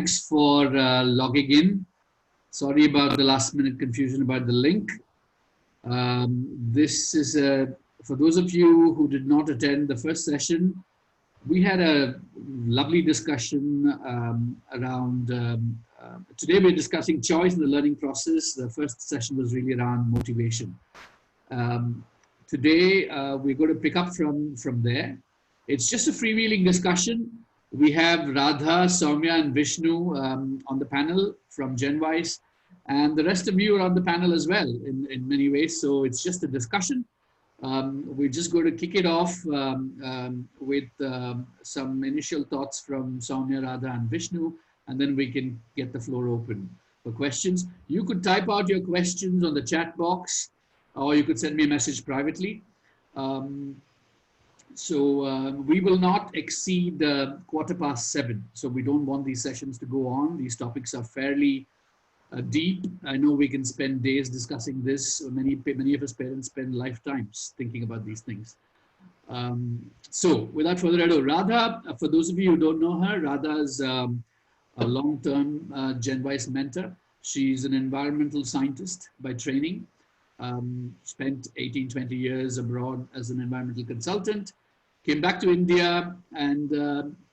Thanks for logging in. Sorry about the last minute confusion about the link. This is for those of you who did not attend the first session. We had a lovely discussion around. Today we're discussing choice in the learning process. The first session was really around motivation. Today we're going to pick up from there. It's just a freewheeling discussion. We have Radha, Soumya, and Vishnu on the panel from GenWise, and the rest of you are on the panel as well in many ways. So it's just a discussion. We're just going to kick it off with some initial thoughts from Soumya, Radha, and Vishnu, and then we can get the floor open for questions. You could type out your questions on the chat box, or you could send me a message privately. We will not exceed 7:15. So we don't want these sessions to go on. These topics are fairly deep. I know we can spend days discussing this. Many of us parents spend lifetimes thinking about these things. So without further ado, Radha, for those of you who don't know her, Radha is a long-term GenWise mentor. She's an environmental scientist by training. Spent 18-20 years abroad as an environmental consultant, came back to India and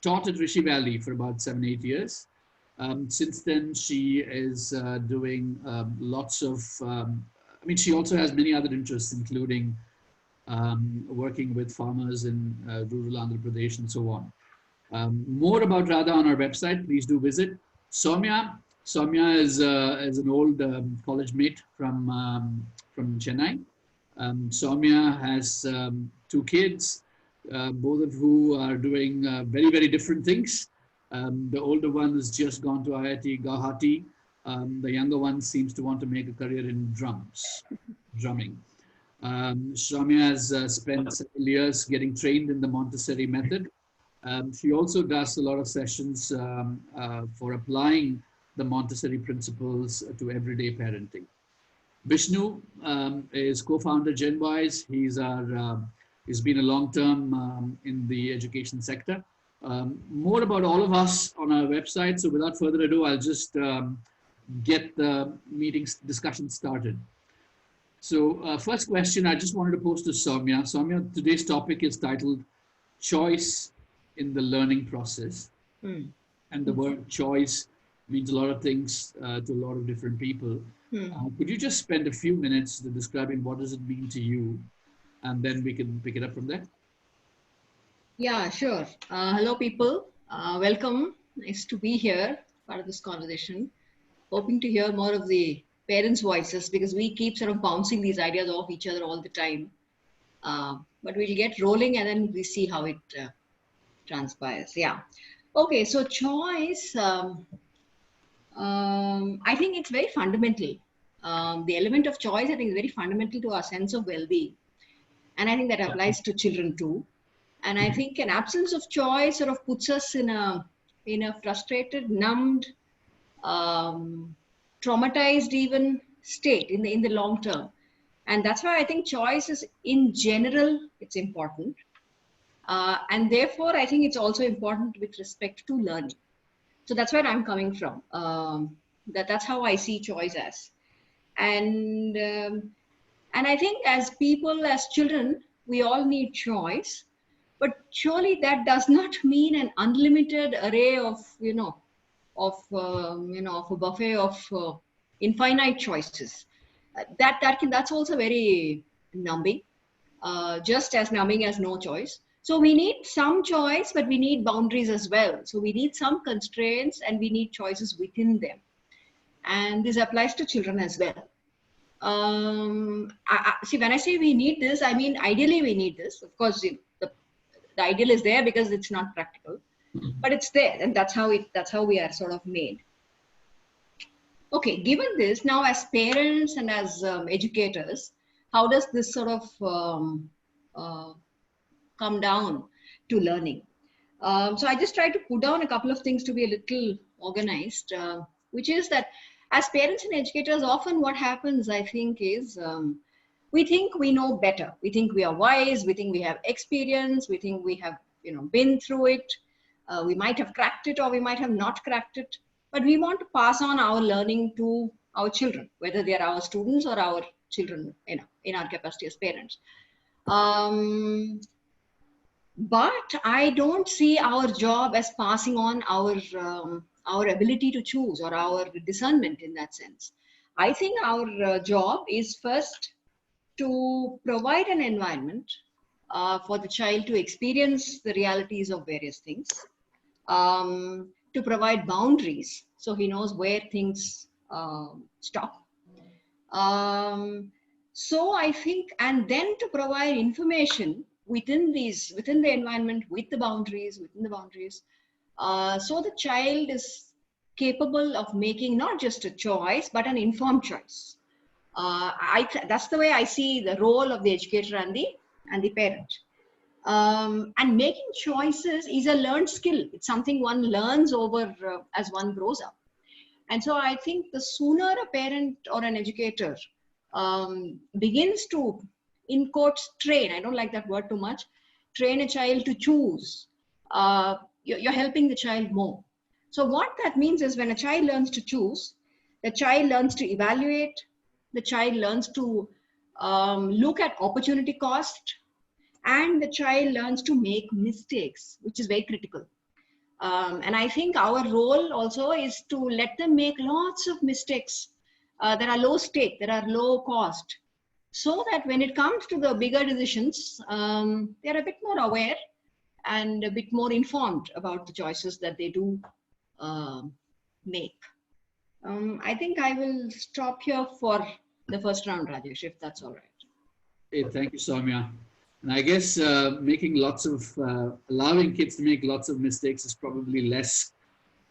taught at Rishi Valley for about 7-8 years. Since then, she is doing lots of, she also has many other interests, including working with farmers in rural Andhra Pradesh and so on. More about Radha on our website, please do visit. Soumya is an old college mate from Chennai. Soumya has 2 kids, both of who are doing very, very different things. The older one has just gone to IIT Guwahati. The younger one seems to want to make a career in drumming. Soumya has spent several years getting trained in the Montessori method. She also does a lot of sessions for applying the Montessori principles to everyday parenting. Vishnu is co-founder GenWise. He's been a long-term in the education sector. More about all of us on our website. So without further ado, I'll just get the discussion started. So first question I just wanted to pose to Soumya. Soumya, today's topic is titled Choice in the Learning Process. And the word choice means a lot of things to a lot of different people. Could you just spend a few minutes describing what does it mean to you? And then we can pick it up from there. Yeah, sure. Hello, people. Welcome. Nice to be here, part of this conversation. Hoping to hear more of the parents' voices because we keep sort of bouncing these ideas off each other all the time. But we'll get rolling and then we see how it transpires. Yeah. Okay, so choice, I think it's very fundamental. The element of choice, I think, is very fundamental to our sense of well-being. And I think that applies to children too. And I think an absence of choice sort of puts us in a frustrated, numbed, traumatized even state in the long term. And that's why I think choice is, in general, it's important. And therefore, I think it's also important with respect to learning. So that's where I'm coming from. That's how I see choice as. And I think as people, as children, we all need choice. But surely that does not mean an unlimited array of, of a buffet of infinite choices. That's also very numbing, just as numbing as no choice. So we need some choice, but we need boundaries as well. So we need some constraints and we need choices within them. And this applies to children as well. See, when I say we need this, I mean, ideally we need this. Of course, the ideal is there because it's not practical, but it's there. And that's how we are sort of made. Okay, given this, now as parents and as educators, how does this sort of come down to learning? So I just try to put down a couple of things to be a little organized, which is that as parents and educators, often what happens, I think, is we think we know better. We think we are wise. We think we have experience. We think we have, been through it. We might have cracked it or we might have not cracked it. but we want to pass on our learning to our children, whether they are our students or our children, in our capacity as parents. But I don't see our job as passing on our ability to choose or our discernment in that sense. I think our job is first to provide an environment for the child to experience the realities of various things, to provide boundaries so he knows where things stop. So I think, and then to provide information within the environment, with within the boundaries, so the child is capable of making not just a choice, but an informed choice. That's the way I see the role of the educator and the parent. And making choices is a learned skill. It's something one learns over as one grows up. And so I think the sooner a parent or an educator begins to, in quotes, train, I don't like that word too much, train a child to choose, you're helping the child more. So what that means is when a child learns to choose, the child learns to evaluate, the child learns to look at opportunity cost, and the child learns to make mistakes, which is very critical. And I think our role also is to let them make lots of mistakes that are low stake, that are low cost, so that when it comes to the bigger decisions, they're a bit more aware and a bit more informed about the choices that they do make. I think I will stop here for the first round, Rajesh, if that's all right. Hey, thank you, Soumya. And I guess allowing kids to make lots of mistakes is probably less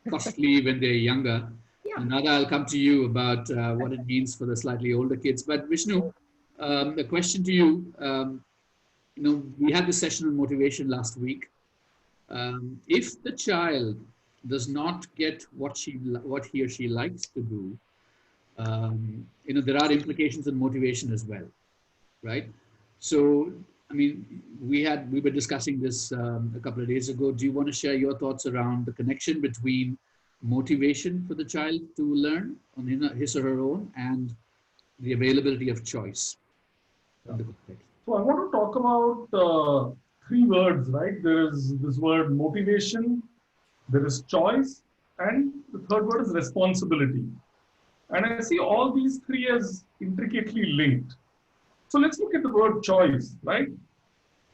costly when they're younger. Yeah. And Adda, I'll come to you about what it means for the slightly older kids. But Vishnu, a question to you. We had this session on motivation last week. If the child does not get what he or she likes to do, there are implications on motivation as well, right? So, I mean, we were discussing this a couple of days ago. Do you want to share your thoughts around the connection between motivation for the child to learn on his or her own and the availability of choice in the context? So I want to talk about three words, right? There is this word motivation, there is choice, and the third word is responsibility. And I see all these three as intricately linked. So let's look at the word choice, right?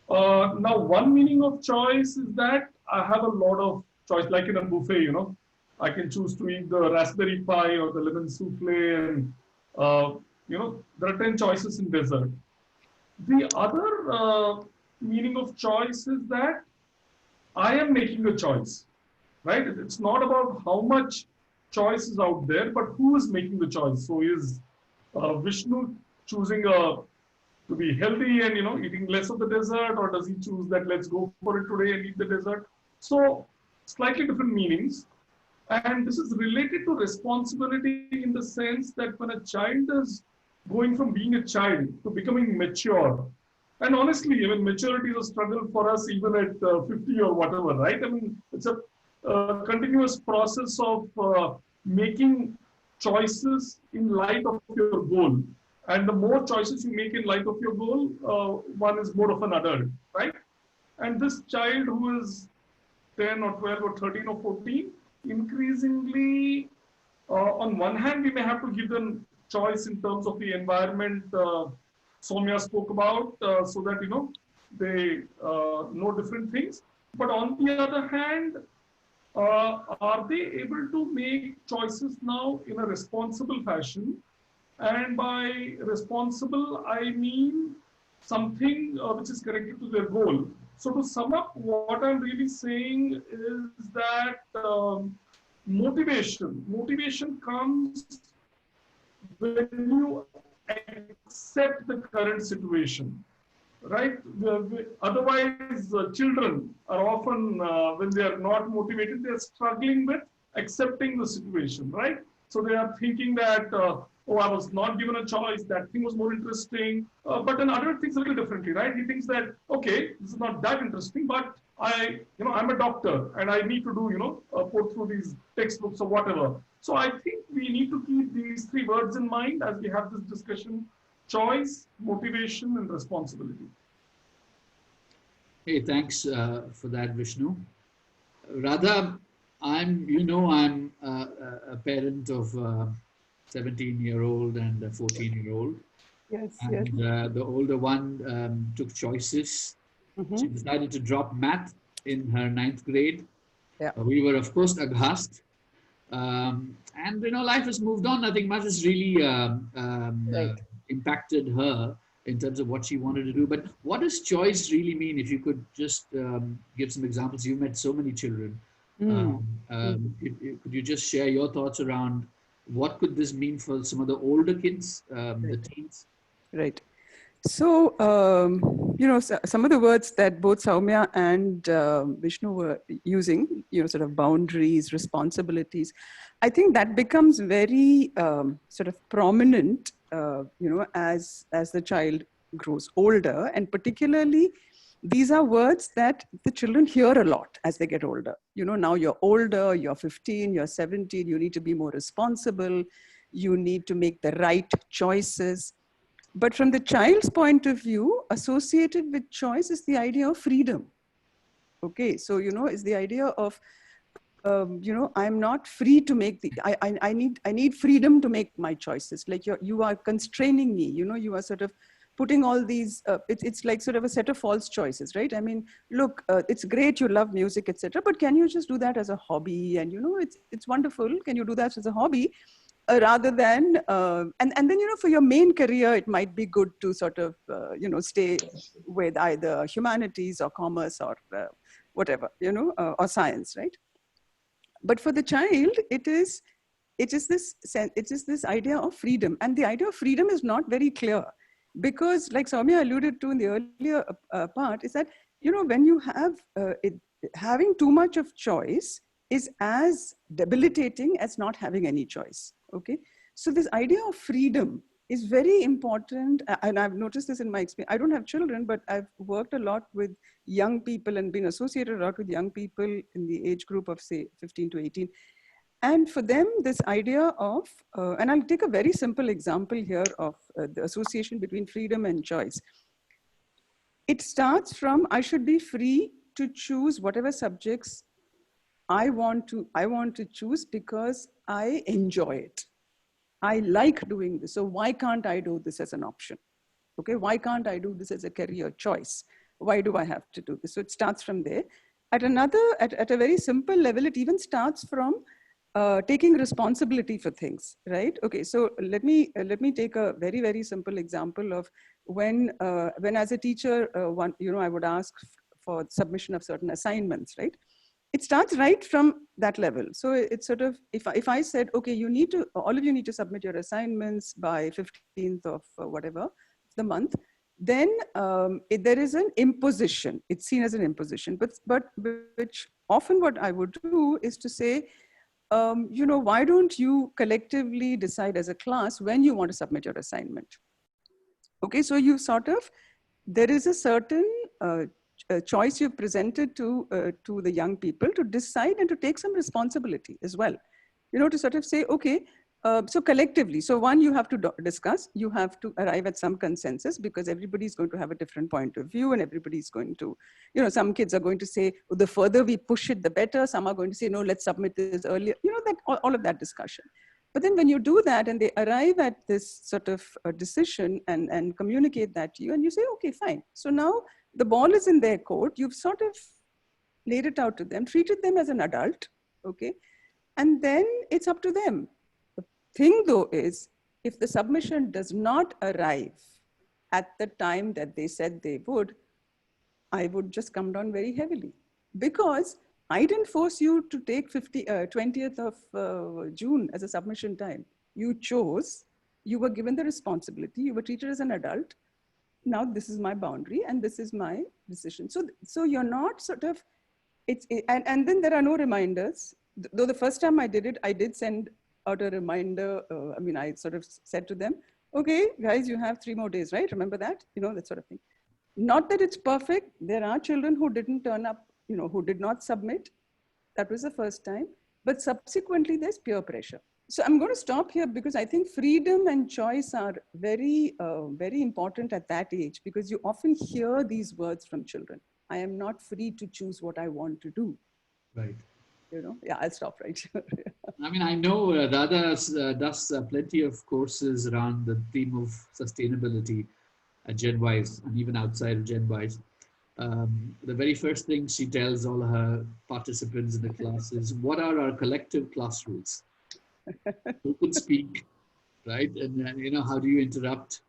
Now, one meaning of choice is that I have a lot of choice, like in a buffet, I can choose to eat the raspberry pie or the lemon souffle, and there are 10 choices in dessert. The other meaning of choice is that I am making a choice, right? It's not about how much choice is out there, but who is making the choice. So is Vishnu choosing to be healthy and eating less of the dessert, or does he choose that let's go for it today and eat the dessert? So slightly different meanings. And this is related to responsibility in the sense that when a child is going from being a child to becoming mature, and honestly, maturity is a struggle for us even at 50 or whatever, right? It's a continuous process of making choices in light of your goal. And the more choices you make in light of your goal, one is more of an adult, right? And this child who is 10 or 12 or 13 or 14, increasingly, on one hand, we may have to give them choice in terms of the environment Soumya spoke about, so that, they know different things. But on the other hand, are they able to make choices now in a responsible fashion? And by responsible, I mean something which is connected to their goal. So to sum up, what I'm really saying is that motivation comes when you accept the current situation, right? Otherwise, children are often, when they are not motivated, they are struggling with accepting the situation, right? So they are thinking that, oh, I was not given a choice, that thing was more interesting. But an adult thinks a little differently, right? He thinks that, okay, this is not that interesting, but I'm a doctor and I need to do, put through these textbooks or whatever. So I think we need to keep these three words in mind as we have this discussion: choice, motivation, and responsibility. Hey, thanks for that, Vishnu. Radha, I'm a parent of a 17-year-old and a 14-year-old. Yes, yes. And the older one took choices. She decided to drop math in her ninth grade. Yeah. We were, of course, aghast. And, life has moved on. Nothing much has really Right. impacted her in terms of what she wanted to do. But what does choice really mean? If you could just give some examples. You've met so many children. Could you just share your thoughts around what could this mean for some of the older kids, the teens? Right. So, some of the words that both Soumya and Vishnu were using, sort of boundaries, responsibilities, I think that becomes very sort of prominent, as the child grows older. And particularly, these are words that the children hear a lot as they get older. Now you're older, you're 15, you're 17, you need to be more responsible, you need to make the right choices. But from the child's point of view, associated with choice is the idea of freedom. Okay, so, is the idea of, I'm not free to make I need freedom to make my choices. Like you are constraining me, you are sort of putting all these, it's like sort of a set of false choices, right? I mean, look, it's great, you love music, etc. But can you just do that as a hobby? And, it's wonderful. Can you do that as a hobby? Rather than, and then, for your main career, it might be good to sort of, stay with either humanities or commerce or whatever, or science, right? But for the child, it is this idea of freedom. And the idea of freedom is not very clear because, like Soumya alluded to in the earlier part, is that, when you have having too much of choice is as debilitating as not having any choice. Okay, so this idea of freedom is very important, and I've noticed this in my experience. I don't have children, but I've worked a lot with young people and been associated a lot with young people in the age group of, say, 15 to 18. And for them, this idea of, and I'll take a very simple example here of the association between freedom and choice. It starts from, I should be free to choose whatever subjects I want to choose because I enjoy it. I like doing this. So why can't I do this as an option? Okay, why can't I do this as a career choice? Why do I have to do this? So it starts from there. At a very simple level, it even starts from taking responsibility for things, right? Okay, so let me take a very, very simple example of when as a teacher, I would ask for submission of certain assignments, right? It starts right from that level. So it's sort of, if I said, okay, all of you need to submit your assignments by 15th of whatever, the month, then there is an imposition. It's seen as an imposition, but which often what I would do is to say, why don't you collectively decide as a class when you want to submit your assignment? Okay, so you sort of, there is a certain choice you've presented to the young people to decide and to take some responsibility as well. To sort of say, okay, so collectively, so one, you have to discuss, you have to arrive at some consensus because everybody's going to have a different point of view and everybody's going to, some kids are going to say, well, the further we push it, the better. Some are going to say, no, let's submit this earlier, that all of that discussion. But then when you do that and they arrive at this sort of decision and communicate that to you and you say, okay, fine. So now the ball is in their court. You've sort of laid it out to them, treated them as an adult, okay? And then it's up to them. The thing though is, if the submission does not arrive at the time that they said they would, I would just come down very heavily because I didn't force you to take 20th of June as a submission time. You chose, you were given the responsibility, you were treated as an adult. Now this is my boundary and this is my decision. So you're not sort of, and then there are no reminders. Though the first time I did it, I did send out a reminder. I sort of said to them, okay, guys, you have 3 more days, right? Remember that? That sort of thing. Not that it's perfect. There are children who didn't turn up who did not submit. That was the first time. But subsequently, there's peer pressure. So I'm going to stop here because I think freedom and choice are very, very important at that age, because you often hear these words from children. I am not free to choose what I want to do. Right. Yeah, I'll stop right here. I mean, I know Radha does plenty of courses around the theme of sustainability at GenWise and even outside of GenWise. The very first thing she tells all her participants in the class is, what are our collective class rules? Who could speak, right? And how do you interrupt,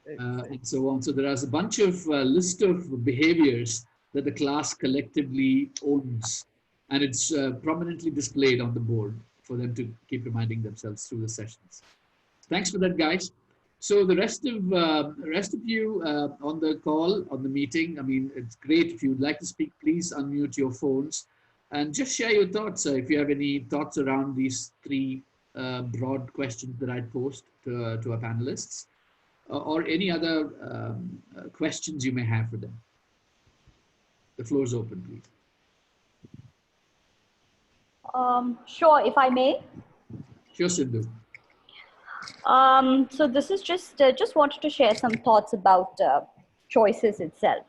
and so on. So there is a bunch of list of behaviors that the class collectively owns, and it's prominently displayed on the board for them to keep reminding themselves through the sessions. Thanks for that, guys. So the rest of you on the call, on the meeting, I mean, it's great. If you'd like to speak, please unmute your phones and just share your thoughts. If you have any thoughts around these three broad questions that I posed to our panelists, or any other questions you may have for them. The floor is open, please. Sure, if I may. Sure, Sindhu. So this is just wanted to share some thoughts about choices itself.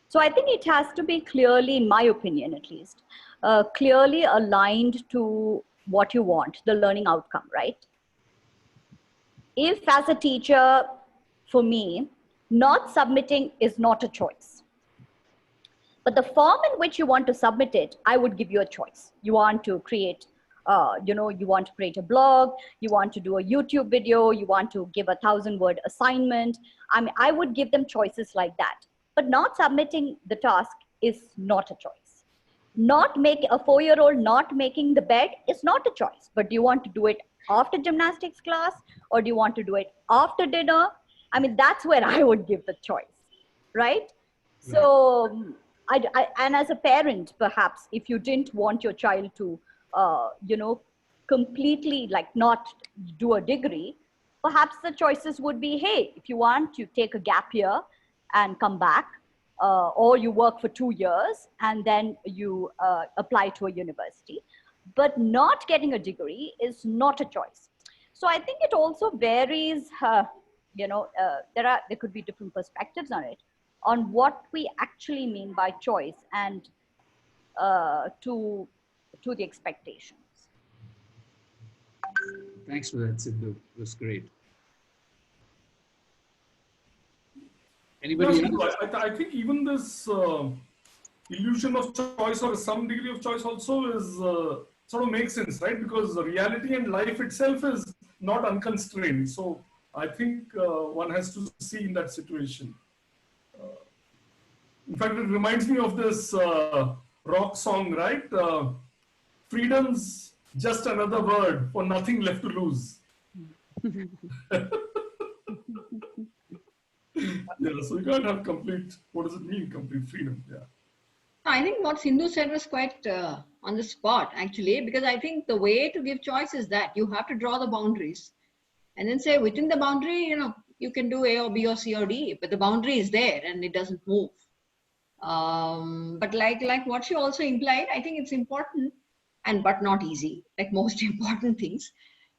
So I think it has to be clearly, in my opinion at least, clearly aligned to what you want, the learning outcome, right? If as a teacher, for me, not submitting is not a choice. But the form in which you want to submit it, I would give you a choice. You want to create you want to create a blog, you want to do a YouTube video, you want to give a 1,000-word assignment. I mean, I would give them choices like that. But not submitting the task is not a choice. Not make a 4-year-old not making the bed is not a choice. But do you want to do it after gymnastics class, or do you want to do it after dinner? I mean, that's where I would give the choice, right? So, and as a parent, perhaps, if you didn't want your child to completely like not do a degree, perhaps the choices would be, hey, if you want, you take a gap year and come back, or you work for 2 years and then you apply to a university. But not getting a degree is not a choice. So I think it also varies, there could be different perspectives on it, on what we actually mean by choice and to the expectations. Thanks for that, Sindhu. It was great. Anybody else? I think even this illusion of choice or some degree of choice also is sort of makes sense, right? Because the reality and life itself is not unconstrained. So I think one has to see in that situation. In fact, it reminds me of this rock song, right? Freedom's just another word for nothing left to lose. Yeah, so you can't have complete, what does it mean, complete freedom? Yeah. I think what Sindhu said was quite on the spot, actually, because I think the way to give choice is that you have to draw the boundaries and then say within the boundary, you can do A or B or C or D, but the boundary is there and it doesn't move. But like what she also implied, I think it's important, but not easy, like most important things,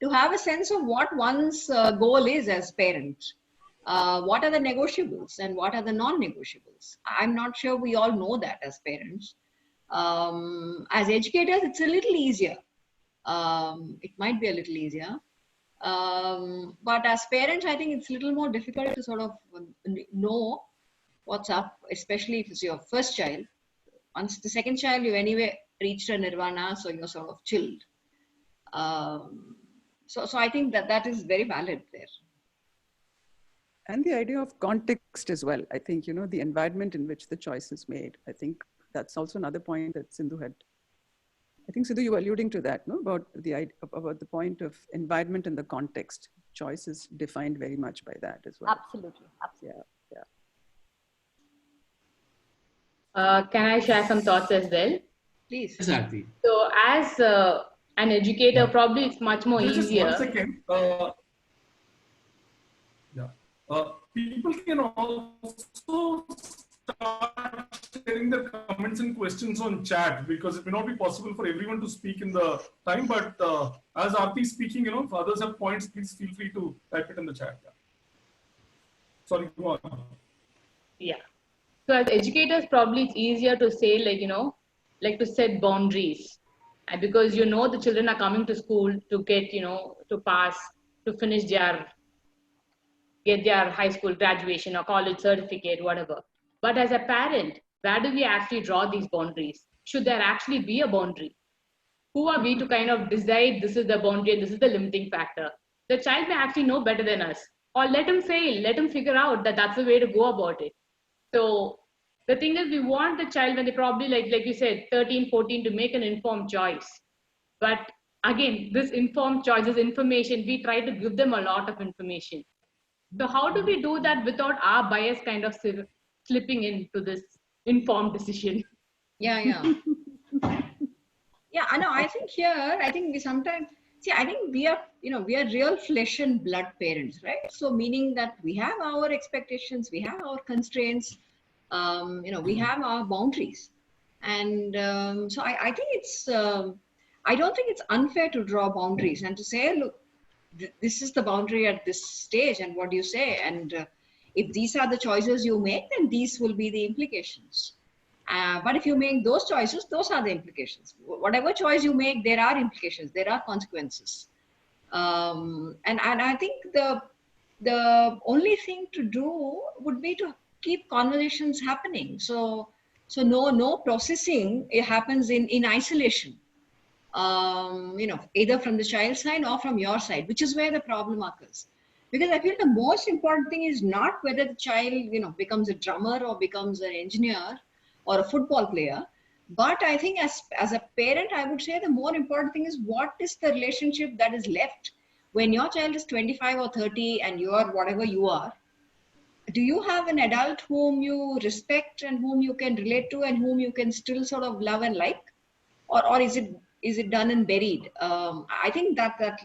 to have a sense of what one's goal is as parents. What are the negotiables and what are the non-negotiables? I'm not sure we all know that as parents. As educators, it's a little easier. It might be a little easier. But as parents, I think it's a little more difficult to sort of know what's up, especially if it's your first child. Once the second child, you anyway reached a nirvana, so you're sort of chilled. So I think that is very valid there. And the idea of context as well. I think, the environment in which the choice is made. I think that's also another point that Sindhu had. I think, Sindhu, you were alluding to that, no? About the point of environment and the context. Choice is defined very much by that as well. Absolutely. Yeah. Can I share some thoughts as well? Please. Exactly. So as an educator, probably it's much more easier. Just 1 second. People can also start sharing their comments and questions on chat, because it may not be possible for everyone to speak in the time. But as Aarti is speaking, if others have points, please feel free to type it in the chat. Yeah. Sorry, go on. Yeah. So as educators, probably it's easier to say, like to set boundaries. And because the children are coming to school to get, to pass, to finish get their high school graduation or college certificate, whatever. But as a parent, where do we actually draw these boundaries? Should there actually be a boundary? Who are we to kind of decide this is the boundary and this is the limiting factor? The child may actually know better than us. Or let him fail, let him figure out that that's the way to go about it. So the thing is, we want the child when they probably, like you said, 13, 14, to make an informed choice. But again, this informed choice, this information, we try to give them a lot of information. So how do we do that without our bias kind of slipping into this informed decision? Yeah, yeah. Yeah, I know. I think here, I think we sometimes see. I think we are, we are real flesh and blood parents, right? So meaning that we have our expectations, we have our constraints, we have our boundaries, and so I think it's. I don't think it's unfair to draw boundaries and to say, look, this is the boundary at this stage, and what do you say? And if these are the choices you make, then these will be the implications. But if you make those choices, those are the implications. Whatever choice you make, there are implications, there are consequences. And I think the only thing to do would be to keep conversations happening. So no processing, it happens in isolation. Either from the child's side or from your side, which is where the problem occurs. Because I feel the most important thing is not whether the child, becomes a drummer or becomes an engineer or a football player. But I think as a parent, I would say the more important thing is what is the relationship that is left when your child is 25 or 30 and you are whatever you are. Do you have an adult whom you respect and whom you can relate to and whom you can still sort of love and like? Or is it done and buried? I think that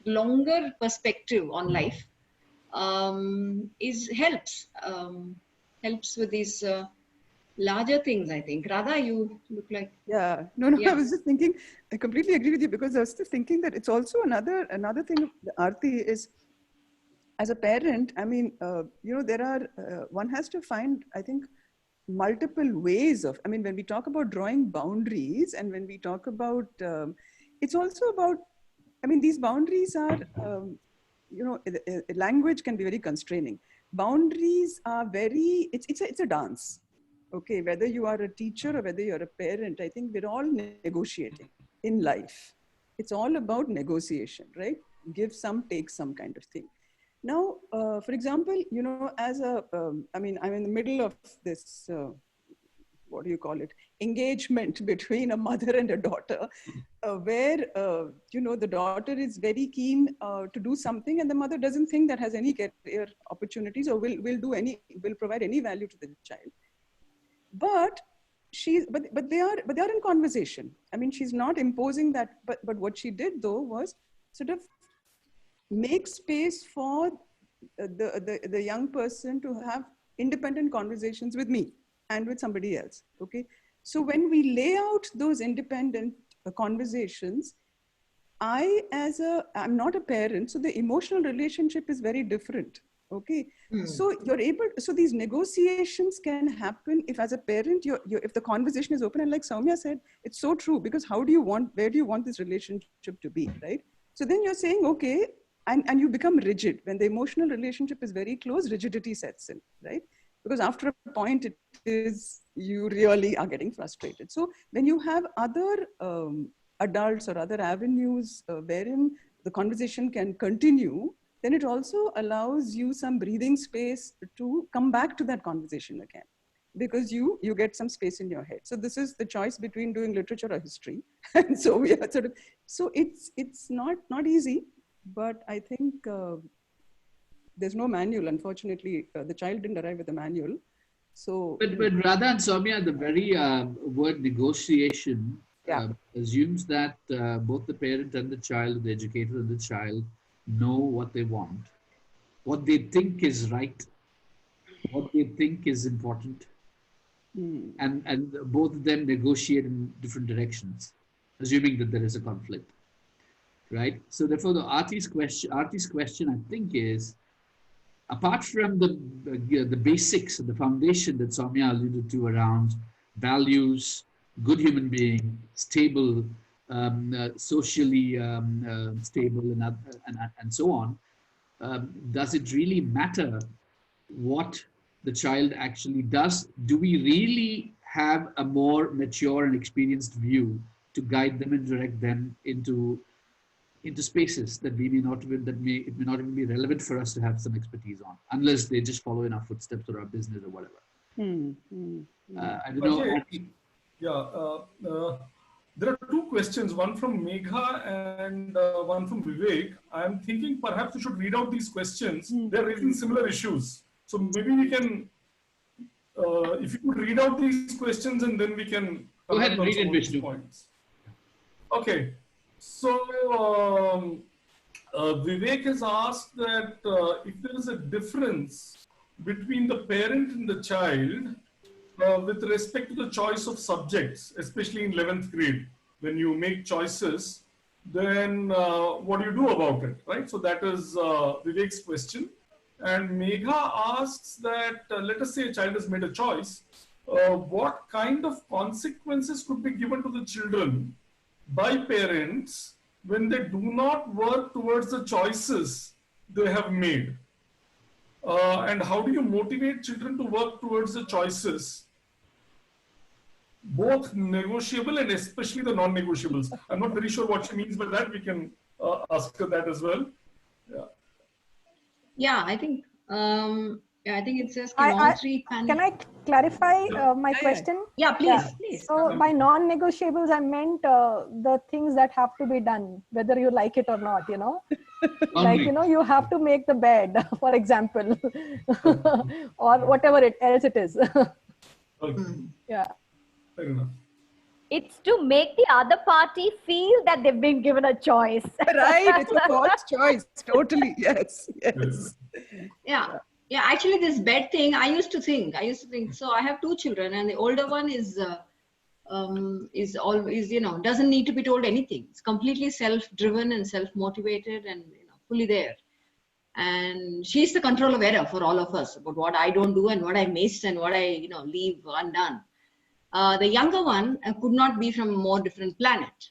longer perspective on life helps with these larger things. I think. Radha, you look like. Yeah, no. Yeah. I was just thinking. I completely agree with you, because I was just thinking that it's also another thing. Aarti, is as a parent. I mean, there are one has to find, I think, multiple ways of. I mean, when we talk about drawing boundaries, and when we talk about, it's also about. I mean, these boundaries are. Language can be very constraining. Boundaries are very. It's a dance. Okay, whether you are a teacher or whether you're a parent, I think we're all negotiating in life. It's all about negotiation, right? Give some, take some kind of thing. Now, for example, as I'm in the middle of this, what do you call it? Engagement between a mother and a daughter, where, the daughter is very keen to do something, and the mother doesn't think that has any career opportunities or will provide any value to the child. But they are in conversation. I mean, she's not imposing that, but what she did though was sort of make space for the young person to have independent conversations with me and with somebody else. Okay, so when we lay out those independent conversations, I'm not a parent, so the emotional relationship is very different. Okay, so so these negotiations can happen if, as a parent, if the conversation is open. And like Soumya said, it's so true, because where do you want this relationship to be, right? So then you're saying, okay, and you become rigid. When the emotional relationship is very close, rigidity sets in, right? Because after a point, you really are getting frustrated. So when you have other adults or other avenues wherein the conversation can continue, then it also allows you some breathing space to come back to that conversation again, because you get some space in your head. So this is the choice between doing literature or history. And so we are so it's not easy, but I think there's no manual. Unfortunately, the child didn't arrive with a manual. So, but Radha and Soumya, the very word negotiation assumes that both the parent and the child, the educator and the child, know what they want, what they think is right, what they think is important, and both of them negotiate in different directions, assuming that there is a conflict, right? So therefore, Arti's question, I think, is apart from the basics and the foundation that Soumya alluded to around values, good human being, stable, socially stable, and so on. Does it really matter what the child actually does? Do we really have a more mature and experienced view to guide them and direct them into spaces that we may not even, it may not even be relevant for us to have some expertise on, unless they just follow in our footsteps or our business or whatever. I don't know. Okay. There are two questions, one from Megha and one from Vivek. I'm thinking perhaps we should read out these questions. They're raising similar issues. So maybe we can, if you could read out these questions and then we can go ahead and read it, Vishnu. Points. Okay. So Vivek has asked that if there is a difference between the parent and the child with respect to the choice of subjects, especially in 11th grade, when you make choices, then what do you do about it, right? So that is Vivek's question. And Megha asks that, let us say a child has made a choice, what kind of consequences could be given to the children by parents when they do not work towards the choices they have made? And how do you motivate children to work towards the choices, both negotiable and especially the non-negotiables? I'm not very sure what she means by that. We can ask her that as well. Yeah, I think it says all three panels. Can I clarify my question? Yeah, please. So by non-negotiables, I meant the things that have to be done, whether you like it or not, you know. Like, you know, you have to make the bed, for example, or whatever else it is. Okay. Yeah. Fair enough. It's to make the other party feel that they've been given a choice. Right, it's a false choice. Totally, yes. Yeah. Actually, this bed thing, I used to think. So I have two children, and the older one is always, you know, doesn't need to be told anything. It's completely self-driven and self-motivated, and fully there. And she's the control of error for all of us about what I don't do and what I miss and what I leave undone. The younger one could not be from a more different planet.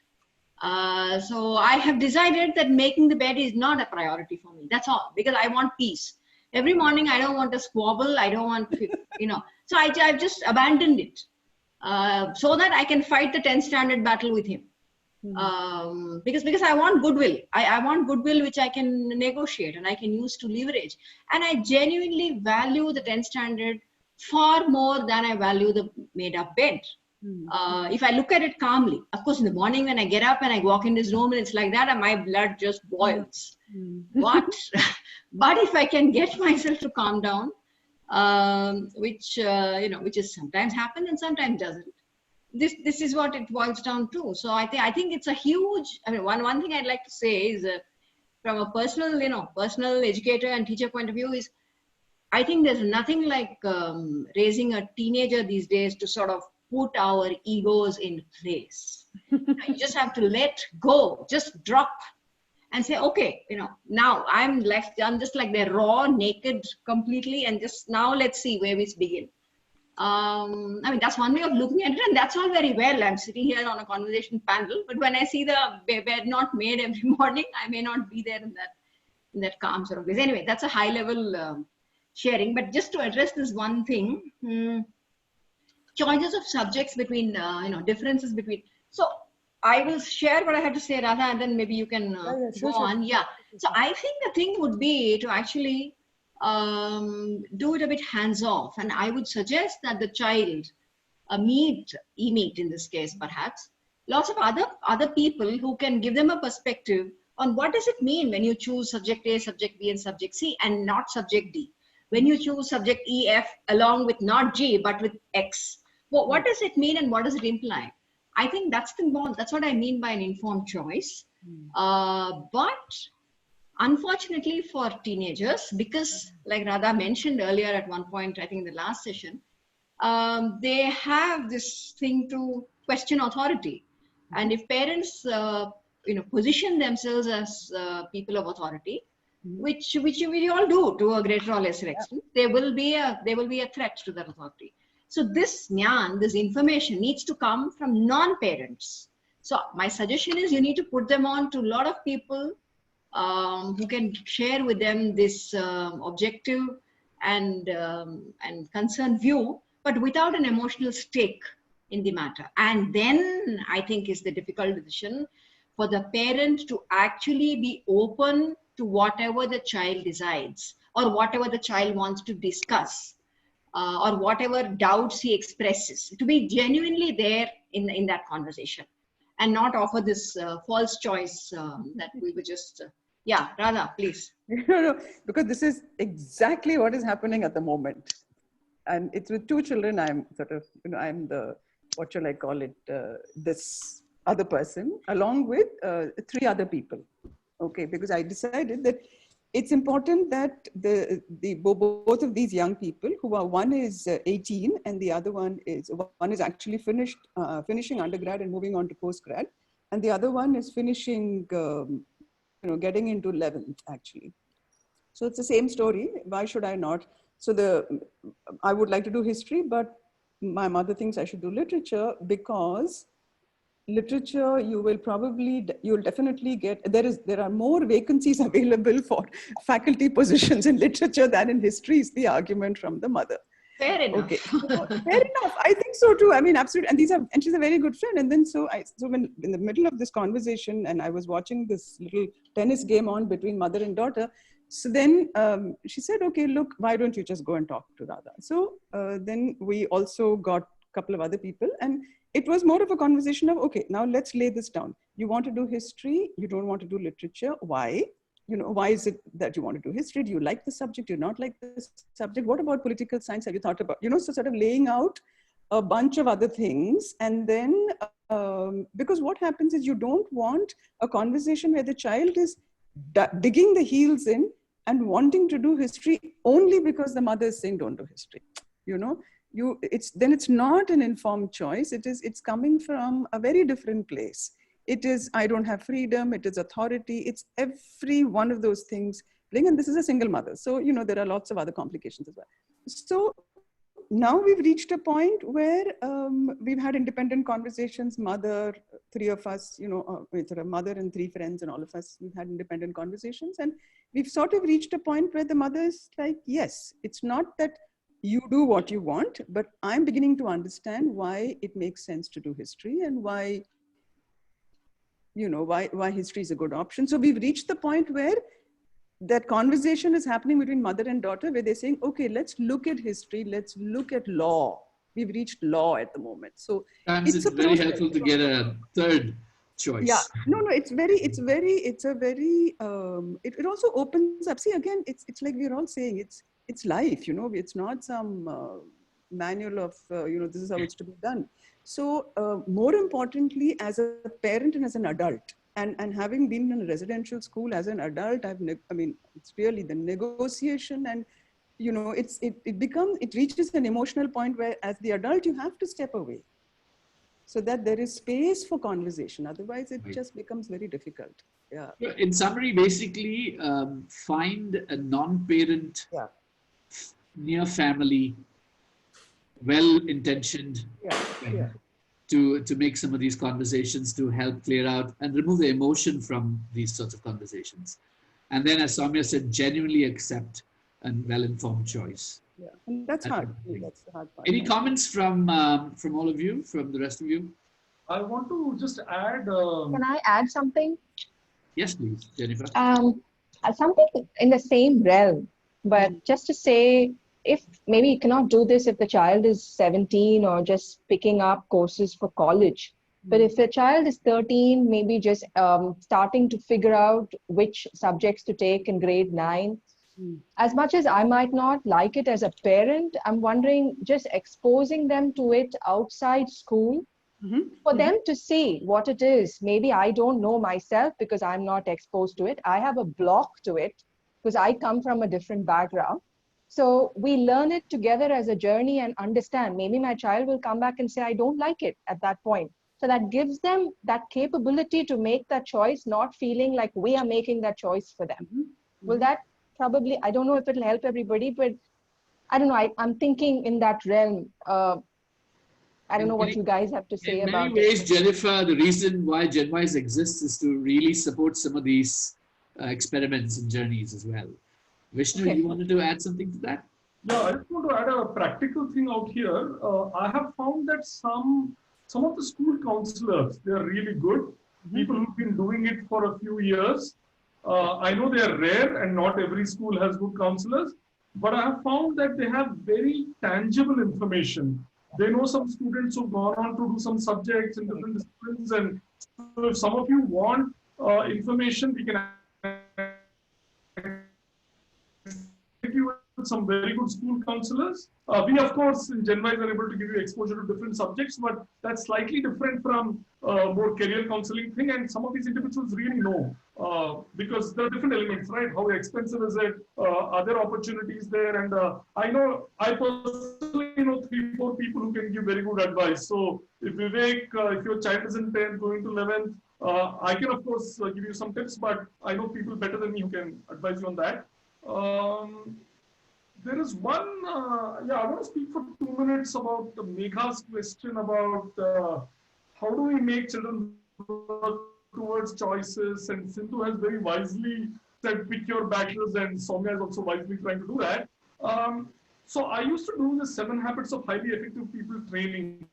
So I have decided that making the bed is not a priority for me. That's all, because I want peace. Every morning, I don't want to squabble. I don't want, so I've just abandoned it so that I can fight the 10th standard battle with him. Because I want goodwill. I want goodwill which I can negotiate and I can use to leverage. And I genuinely value the 10th standard far more than I value the made up bed. If I look at it calmly, of course, in the morning when I get up and I walk in this room and it's like that, and my blood just boils. But if I can get myself to calm down, which is sometimes happens and sometimes doesn't. This is what it boils down to. So I think it's a huge. I mean, one thing I'd like to say is from a personal educator and teacher point of view is, I think there's nothing like raising a teenager these days to sort of put our egos in place. You just have to let go, just drop and say, okay, now I'm just like they're raw, naked completely, and just now let's see where we begin. I mean, that's one way of looking at it, and that's all very well. I'm sitting here on a conversation panel, but when I see the bed not made every morning, I may not be there in that calm sort of place. Anyway, that's a high level sharing. But just to address this one thing, choices of subjects between, differences between. So I will share what I have to say, Radha, and then maybe you can go on. Yeah. So I think the thing would be to actually do it a bit hands-off. And I would suggest that the child meet in this case, perhaps, lots of other people who can give them a perspective on what does it mean when you choose subject A, subject B, and subject C, and not subject D. When you choose subject E, F, along with not G, but with X. Well, what does it mean and what does it imply? I think that's what I mean by an informed choice. But unfortunately for teenagers, because like Radha mentioned earlier at one point, I think in the last session, they have this thing to question authority. And if parents, position themselves as people of authority, which we all do to a greater or lesser extent, there will be a threat to that authority. So this jnana, this information needs to come from non-parents. So my suggestion is you need to put them on to a lot of people who can share with them this objective and concerned view, but without an emotional stake in the matter. And then I think is the difficult decision for the parent to actually be open to whatever the child decides or whatever the child wants to discuss. Or whatever doubts he expresses, to be genuinely there in that conversation and not offer this false choice that we were just, yeah, Radha, please. No, because this is exactly what is happening at the moment. And it's with two children, I'm sort of, I'm the, what shall I call it, this other person, along with 3 other people. Okay, because I decided that it's important that both of these young people who are, one is 18 and the other one is actually finishing undergrad and moving on to postgrad, and the other one is finishing, getting into 11th actually. So it's the same story. Why should I not? So I would like to do history, but my mother thinks I should do literature, because literature, you'll definitely get, there are more vacancies available for faculty positions in literature than in history, is the argument from the mother. Fair enough. Okay, so, fair enough. I think so too. I mean, absolutely. And she's a very good friend. And then so when in the middle of this conversation, and I was watching this little tennis game on between mother and daughter. So then she said, okay, look, why don't you just go and talk to Radha? So then we also got a couple of other people, and it was more of a conversation of, okay, now let's lay this down. You want to do history, you don't want to do literature. Why? Why is it that you want to do history? Do you like the subject? Do you not like the subject? What about political science? Have you thought about, so sort of laying out a bunch of other things. And then, because what happens is you don't want a conversation where the child is digging the heels in and wanting to do history only because the mother is saying don't do history. It's not an informed choice. It's coming from a very different place. It is, I don't have freedom, it is authority, it's every one of those things. And this is a single mother. So, there are lots of other complications as well. So now we've reached a point where we've had independent conversations, mother, 3 of us, with a mother and 3 friends and all of us, we've had independent conversations. And we've sort of reached a point where the mother is like, yes, it's not that you do what you want, but I'm beginning to understand why it makes sense to do history and why, why history is a good option. So we've reached the point where that conversation is happening between mother and daughter, where they're saying, okay, let's look at history, let's look at law. We've reached law at the moment. So it's very helpful to get a third choice. Yeah, no, it also opens up. See, again, it's like we're all saying, it's life, it's not some manual of, this is how it's to be done. So more importantly, as a parent and as an adult, and having been in a residential school as an adult, it's really the negotiation, and it reaches an emotional point where as the adult, you have to step away so that there is space for conversation. Otherwise, it just becomes very difficult. Yeah. In summary, basically, find a non-parent, near family, well-intentioned to make some of these conversations to help clear out and remove the emotion from these sorts of conversations. And then, as Soumya said, genuinely accept a well-informed choice. Yeah, and that's hard. That's the hard part. Any comments from all of you, from the rest of you? I want to just add. Can I add something? Yes, please, Jennifer. Something in the same realm, but just to say, if maybe you cannot do this if the child is 17 or just picking up courses for college. But if a child is 13, maybe just starting to figure out which subjects to take in grade 9. As much as I might not like it as a parent, I'm wondering just exposing them to it outside school for them to see what it is. Maybe I don't know myself because I'm not exposed to it. I have a block to it because I come from a different background. So we learn it together as a journey and understand. Maybe my child will come back and say, I don't like it at that point. So that gives them that capability to make that choice, not feeling like we are making that choice for them. Will that probably, I don't know if it'll help everybody, but I don't know, I'm thinking in that realm. I don't know what you guys have to say about it. In many ways, Jennifer, the reason why GenWise exists is to really support some of these experiments and journeys as well. Vishnu, you wanted to add something to that? Yeah, I just want to add a practical thing out here. I have found that some of the school counselors, they are really good. People who've been doing it for a few years. I know they are rare and not every school has good counselors, but I have found that they have very tangible information. They know some students who've gone on to do some subjects in different disciplines, and so if some of you want information, we can you with some very good school counselors. We, of course, in GenWise are able to give you exposure to different subjects, but that's slightly different from more career counseling thing. And some of these individuals really know because there are different elements, right? How expensive is it? Are there opportunities there? And I personally know 3-4 people who can give very good advice. So if Vivek, if your child is in 10th, going to 11th, I can, of course, give you some tips, but I know people better than me who can advise you on that. There is one, I want to speak for 2 minutes about the Megha's question about how do we make children work towards choices, and Sindhu has very wisely said pick your battles, and Soumya is also wisely trying to do that. So I used to do the 7 Habits of Highly Effective People training,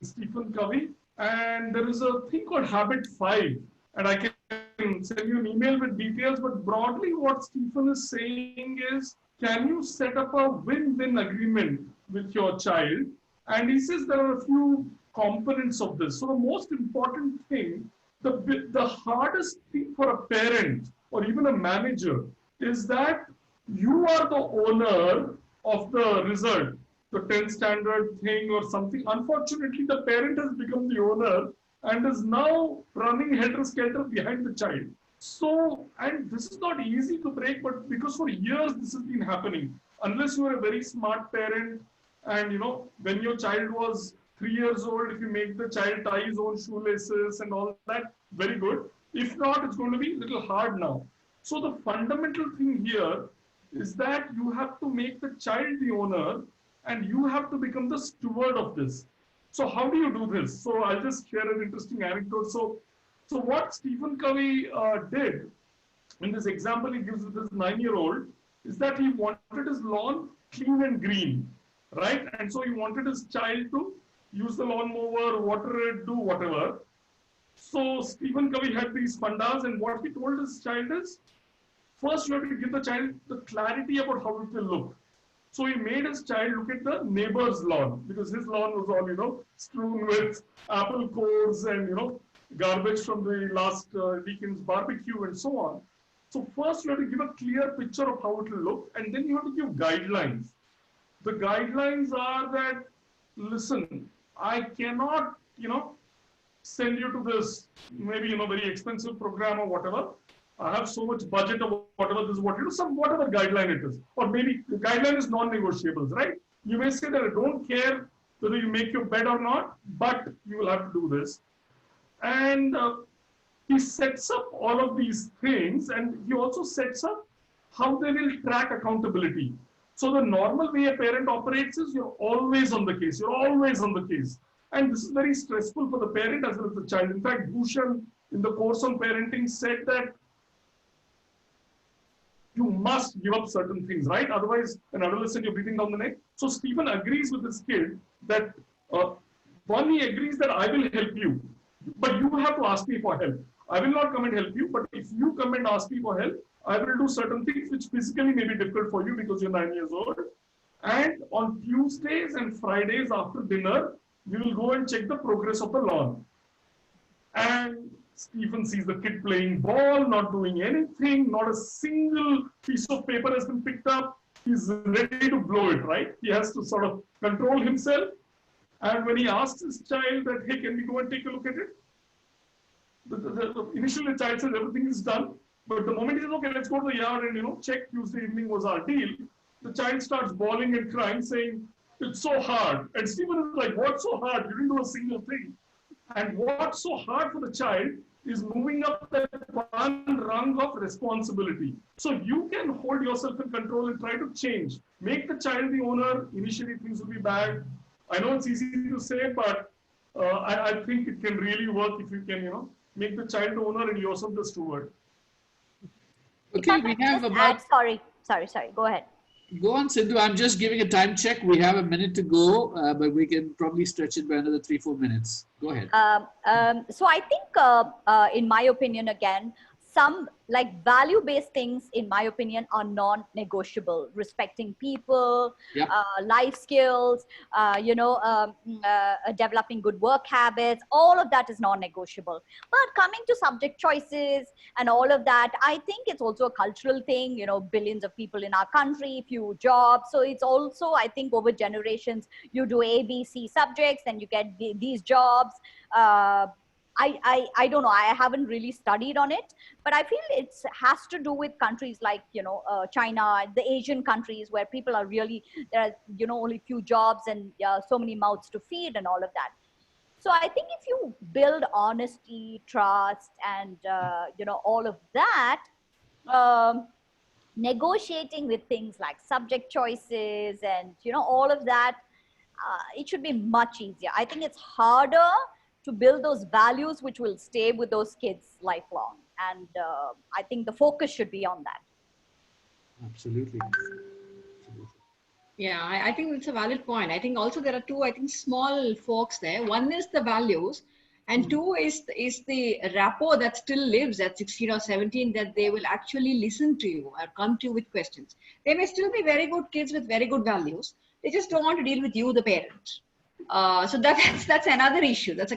Stephen Covey, and there is a thing called Habit 5, and I can send you an email with details, but broadly what Stephen is saying is, can you set up a win-win agreement with your child? And he says there are a few components of this. So the most important thing, the hardest thing for a parent or even a manager is that you are the owner of the result, the 10th standard thing or something. Unfortunately, the parent has become the owner and is now running helter-skelter behind the child. So, and this is not easy to break, but because for years this has been happening, unless you are a very smart parent and, you know, when your child was 3 years old, if you make the child tie his own shoelaces and all that, very good. If not, it's going to be a little hard now. So the fundamental thing here is that you have to make the child the owner and you have to become the steward of this. So how do you do this? So I'll just share an interesting anecdote. So what Stephen Covey did in this example he gives with this 9-year-old is that he wanted his lawn clean and green, right? And so he wanted his child to use the lawnmower, water it, do whatever. So Stephen Covey had these fundas, and what he told his child is, first you have to give the child the clarity about how it will look. So he made his child look at the neighbor's lawn, because his lawn was all, you know, strewn with apple cores and, you know, garbage from the last weekend's barbecue and so on. So first you have to give a clear picture of how it will look, and then you have to give guidelines. The guidelines are that, listen, I cannot, you know, send you to this maybe, you know, very expensive program or whatever. I have so much budget or whatever, this is what you do, some whatever guideline it is. Or maybe the guideline is non-negotiables, right? You may say that I don't care whether you make your bed or not, but you will have to do this. And he sets up all of these things, and he also sets up how they will track accountability. So the normal way a parent operates is you're always on the case. You're always on the case. And this is very stressful for the parent as well as the child. In fact, Bhushan, in the course on parenting, said that you must give up certain things, right? Otherwise, an adolescent, you're breathing down the neck. So Stephen agrees with his kid that, one, he agrees that I will help you, but you have to ask me for help. I will not come and help you, but if you come and ask me for help, I will do certain things which physically may be difficult for you because you're 9 years old. And on Tuesdays and Fridays after dinner, we will go and check the progress of the lawn. And Stephen sees the kid playing ball, not doing anything, not a single piece of paper has been picked up. He's ready to blow it, right? He has to sort of control himself. And when he asks his child that, hey, can we go and take a look at it? Initially the child says everything is done. But the moment he says, okay, let's go to the yard and, you know, check, Tuesday evening was our deal. the child starts bawling and crying, saying, it's so hard. And Stephen is like, what's so hard? You didn't do a single thing. And what's so hard for the child is moving up that one rung of responsibility. So you can hold yourself in control and try to change. Make the child the owner. Initially, things will be bad. I know it's easy to say, but I think it can really work if you can, make the child the owner and yourself the steward. Okay, we have about... Sorry. Go ahead. Go on, Sindhu. I'm just giving a time check. We have a minute to go, but we can probably stretch it by another 3-4 minutes. Go ahead. So I think, in my opinion, again, some like value-based things, in my opinion, are non-negotiable. Respecting people, Yep. Life skills, developing good work habits, all of that is non-negotiable. But coming to subject choices and all of that, I think it's also a cultural thing, billions of people in our country, few jobs. So it's also, I think, over generations, you do A, B, C subjects, then you get these jobs. I don't know. I haven't really studied on it, but I feel it has to do with countries like, China, the Asian countries where people are really, there are, only few jobs and so many mouths to feed and all of that. So I think if you build honesty, trust, and, all of that, negotiating with things like subject choices and, all of that, it should be much easier. I think it's harder to build those values which will stay with those kids lifelong. And I think the focus should be on that. Absolutely. Yeah, I think it's a valid point. I think also there are two, small forks there. One is the values, and two is the rapport that still lives at 16 or 17, that they will actually listen to you or come to you with questions. They may still be very good kids with very good values. They just don't want to deal with you, the parent. So that's another issue. That's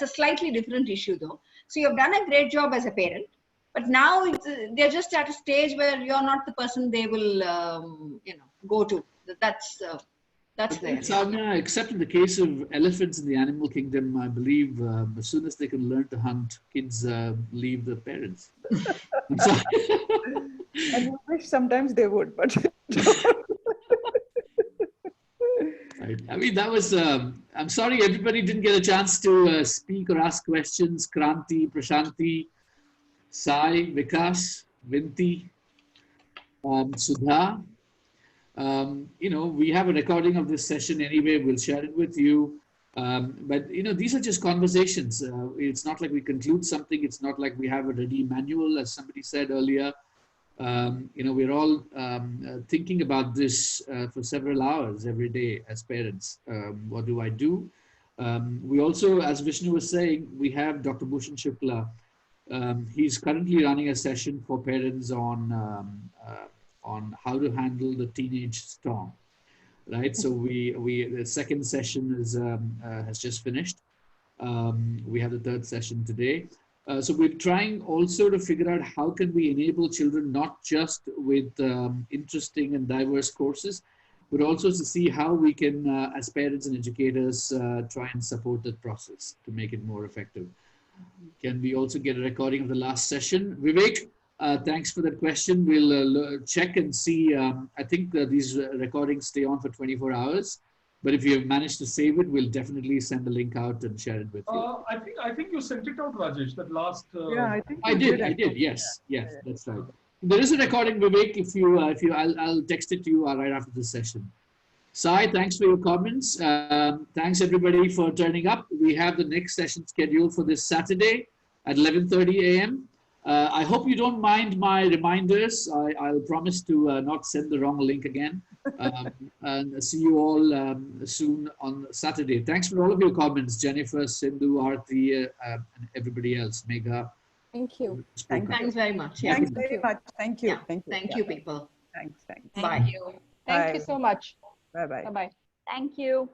a slightly different issue though. So you've done a great job as a parent, but now they're just at a stage where you're not the person they will go to. That's there. Soumya, except in the case of elephants in the animal kingdom, I believe as soon as they can learn to hunt, kids leave the parents. I'm sorry. And I wish sometimes they would, but Right. I mean, that was, I'm sorry everybody didn't get a chance to speak or ask questions. Kranti, Prashanti, Sai, Vikas, Vinti, Sudha. We have a recording of this session anyway. We'll share it with you. But, these are just conversations. It's not like we conclude something. It's not like we have a ready manual, as somebody said earlier. We're all thinking about this for several hours every day as parents. What do I do? We also, as Vishnu was saying, we have Dr. Bhushan Shukla. He's currently running a session for parents on how to handle the teenage storm. Right. So the second session has just finished. We have the third session today. So we're trying also to figure out how can we enable children not just with interesting and diverse courses, but also to see how we can, as parents and educators, try and support that process to make it more effective. Can we also get a recording of the last session? Vivek, thanks for that question. We'll check and see. I think these recordings stay on for 24 hours. But if you have managed to save it, we'll definitely send the link out and share it with you. I think you sent it out, Rajesh, that last... yeah, I think I did. Yes, that's right. There is a recording, Vivek. I'll text it to you right after this session. Sai, thanks for your comments. Thanks everybody for turning up. We have the next session scheduled for this Saturday at 11:30 a.m. I hope you don't mind my reminders. I'll promise to not send the wrong link again. And see you all soon on Saturday. Thanks for all of your comments, Jennifer, Sindhu, Aarti, and everybody else. Megha. Thank you. Thanks very much. Yeah. Thanks very much. Thank you. Yeah. Thank you, people. Thanks. Bye. Thank you so much. Bye-bye. Bye-bye. Thank you.